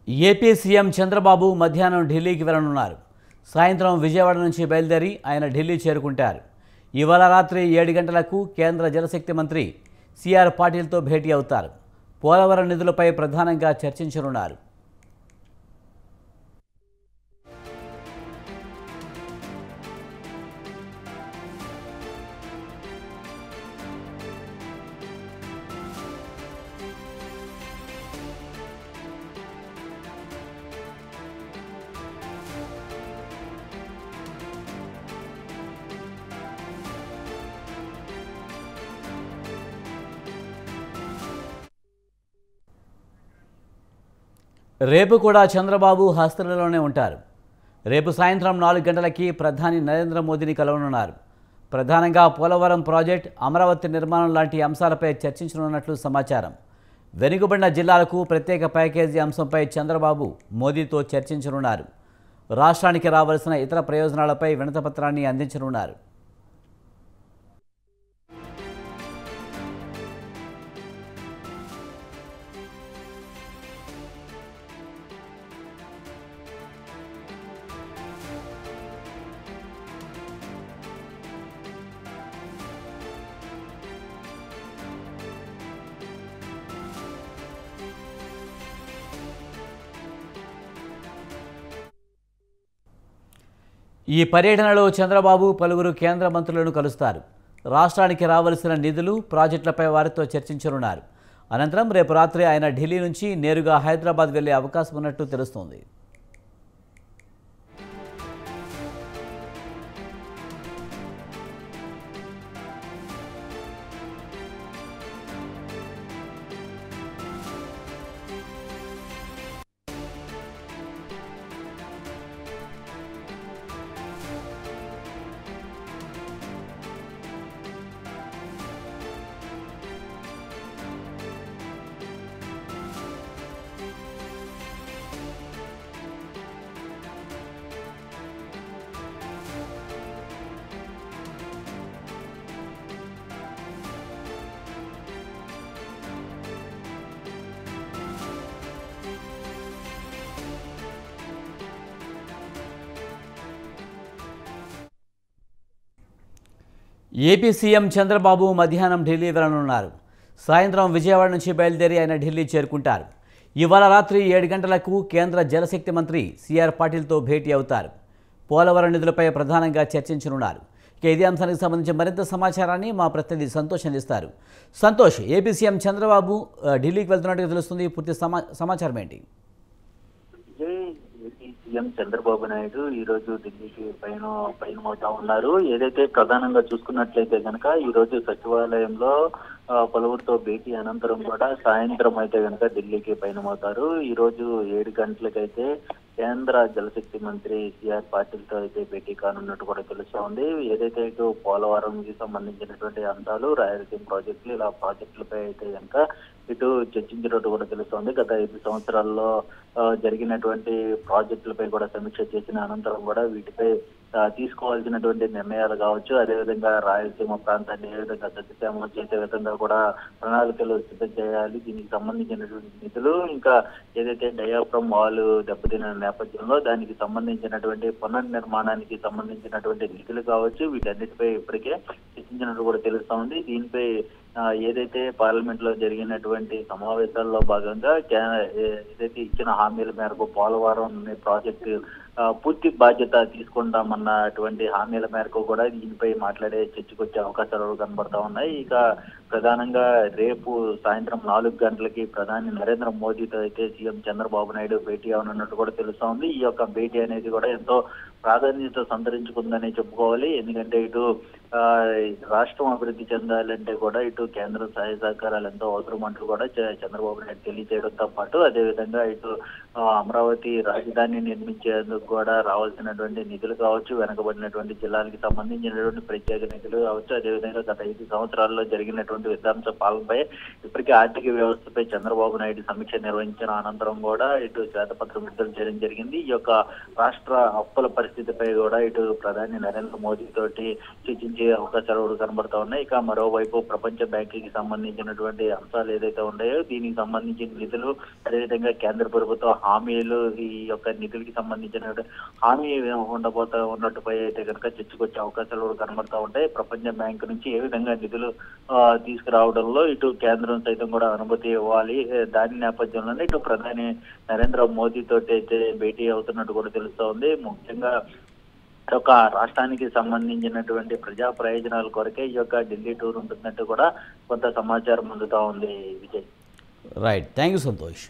AP CM Chandrababu మధ్యాహ్నం ఢిల్లీకి వెళ్లనున్నారు. సాయంత్రం విజయవాడ నుంచి బయలుదేరి ఆయన ఢిల్లీ చేరుకుంటారు. ఇవాళ రాత్రి 7 గంటలకు కేంద్ర జలశక్తి మంత్రి సిఆర్ పాటిల్తో భేటీ అవుతారు. పోలవరం నిధులపై ప్రధానంగా చర్చించనున్నారు. రేపు కూడా చంద్రబాబు హస్తలలోనే ఉంటారు. రేపు సాయంత్రం 4 గంటలకి ప్రధాని నరేంద్ర మోదీని కలవనున్నారు. ప్రధానంగా పోలవరం ప్రాజెక్ట్, అమరావతి నిర్మాణం లాంటి అంశాలపై చర్చించనున్నట్లు సమాచారం. వెనుకబడిన జిల్లాలకు ప్రత్యేక ప్యాకేజీ అంశంపై చంద్రబాబు మోదీతో చర్చించనున్నారు. రాష్ట్రానికి రావాల్సిన ఇతర ప్రయోజనాలపై వినతిపత్రాన్ని అందించనున్నారు. ఈ పర్యటనలో చంద్రబాబు పలువురు కేంద్ర మంత్రులను కలుస్తారు. రాష్ట్రానికి రావాల్సిన నిధులు, ప్రాజెక్టులపై వారితో చర్చించనున్నారు. అనంతరం రేపు రాత్రి ఆయన ఢిల్లీ నుంచి నేరుగా హైదరాబాద్ వెళ్లే అవకాశం ఉన్నట్టు తెలుస్తోంది. ఏపీ సీఎం చంద్రబాబు మధ్యాహ్నం ఢిల్లీ వెళ్లనున్నారు. సాయంత్రం విజయవాడ నుంచి బయలుదేరి ఆయన ఢిల్లీ చేరుకుంటారు. ఇవాళ రాత్రి 7 గంటలకు కేంద్ర జలశక్తి మంత్రి సిఆర్ పాటిల్తో భేటీ అవుతారు. పోలవరం నిధులపై ప్రధానంగా చర్చించనున్నారు. ఇదే అంశానికి సంబంధించి మరింత సమాచారాన్ని మా ప్రతినిధి సంతోష్ అందిస్తారు. సంతోష్, ఏపీ సీఎం చంద్రబాబు ఢిల్లీకి వెళ్తున్నట్టుగా తెలుస్తుంది. పూర్తి సమాచారం ఏంటి? సీఎం చంద్రబాబు నాయుడు ఈ రోజు ఢిల్లీకి పయనమవుతా ఉన్నారు. ఏదైతే ప్రధానంగా చూసుకున్నట్లయితే కనుక ఈ రోజు సచివాలయంలో పలువురితో భేటీ అనంతరం కూడా సాయంత్రం అయితే కనుక ఢిల్లీకి పయనమవుతారు. ఈ రోజు 7 గంటలకైతే కేంద్ర జలశక్తి మంత్రి సిఆర్ పాటిల్తో అయితే భేటీ కానున్నట్టు కూడా తెలుస్తా ఉంది. ఏదైతే ఇటు పోలవరంకి సంబంధించినటువంటి అంశాలు, రాయలసీమ ప్రాజెక్టులు, ఇలా ప్రాజెక్టులపై అయితే కనుక ఇటు చర్చించినట్టు కూడా తెలుస్తోంది. గత 5 సంవత్సరాల్లో జరిగినటువంటి ప్రాజెక్టులపై కూడా సమీక్ష చేసిన అనంతరం కూడా వీటిపై తీసుకోవాల్సినటువంటి నిర్ణయాలు కావచ్చు, అదేవిధంగా రాయలసీమ ప్రాంతాన్ని ఏ విధంగా సస్యశ్యామలం చేసే విధంగా కూడా ప్రణాళికలు సిద్ధం చేయాలి. దీనికి సంబంధించినటువంటి నిధులు, ఇంకా ఏదైతే డయాఫ్రమ్ వాల్ దెబ్బతిన నేపథ్యంలో దానికి సంబంధించినటువంటి పునర్నిర్మాణానికి సంబంధించినటువంటి నిధులు కావచ్చు, వీటన్నిటిపై ఇప్పటికే చర్చించినట్టు కూడా తెలుస్తా ఉంది. దీనిపై ఏదైతే పార్లమెంట్ లో జరిగినటువంటి సమావేశాల్లో భాగంగా ఏదైతే ఇచ్చిన హామీల మేరకు పోలవరం ప్రాజెక్టు పూర్తి బాధ్యత తీసుకుంటామన్నటువంటి హామీల మేరకు కూడా దీనిపై మాట్లాడే చర్చకొచ్చే అవకాశాలు కనబడతా ఉన్నాయి. ఇక ప్రధానంగా రేపు సాయంత్రం 4 గంటలకి ప్రధాని నరేంద్ర మోదీతో అయితే సీఎం చంద్రబాబు నాయుడు భేటీ అవనున్నట్టు కూడా తెలుస్తా ఉంది. ఈ యొక్క భేటీ అనేది కూడా ఎంతో ప్రాధాన్యత సంతరించుకుందని చెప్పుకోవాలి. ఎందుకంటే ఇటు రాష్ట్రం అభివృద్ధి చెందాలంటే కూడా ఇటు కేంద్ర సహాయ సహకారాలు ఎంతో అవసరం అంటూ కూడా చంద్రబాబు నాయుడు తెలియజేయడంతో పాటు అదేవిధంగా ఇటు అమరావతి రాజధాని నిర్మించేందుకు కూడా రావాల్సినటువంటి నిధులు కావచ్చు, వెనకబడినటువంటి జిల్లాలకు సంబంధించినటువంటి ప్రత్యేక నిధులు కావచ్చు, అదేవిధంగా గత 5 సంవత్సరాల్లో జరిగినటువంటి సంబంధించినటువంటి విధ్వంస పాలనపై ఇప్పటికే ఆర్థిక వ్యవస్థపై చంద్రబాబు నాయుడు సమీక్ష నిర్వహించిన అనంతరం కూడా ఇటు శ్వేతపత్రం విడుదల చేయడం జరిగింది. ఈ యొక్క రాష్ట్ర అప్పుల పరిస్థితిపై కూడా ఇటు ప్రధాని నరేంద్ర మోదీ తోటి చర్చించే అవకాశాలు కూడా కనబడతా ఉన్నాయి. ఇక మరోవైపు ప్రపంచ బ్యాంకుకి సంబంధించినటువంటి అంశాలు ఏదైతే ఉన్నాయో దీనికి సంబంధించిన నిధులు, అదేవిధంగా కేంద్ర ప్రభుత్వ హామీలు, ఈ యొక్క నిధులకి సంబంధించిన హామీ ఉన్నట్టుపై అయితే కనుక చర్చకొచ్చే అవకాశాలు కూడా కనబడతా ఉంటాయి. ప్రపంచ బ్యాంకు నుంచి ఏ విధంగా నిధులు తీసుకురావడంలో ఇటు కేంద్రం సైతం కూడా అనుమతి ఇవ్వాలి. దాని నేపథ్యంలోనే ఇటు ప్రధాని నరేంద్ర మోదీ తోటి అయితే భేటీ అవుతున్నట్టు కూడా తెలుస్తా ఉంది. ముఖ్యంగా ఒక రాష్ట్రానికి సంబంధించినటువంటి ప్రజా ప్రయోజనాల కొరకే ఈ యొక్క ఢిల్లీ టూర్ ఉంటున్నట్టు కూడా కొంత సమాచారం అందుతా ఉంది. Vijay. Right, thank you Santosh.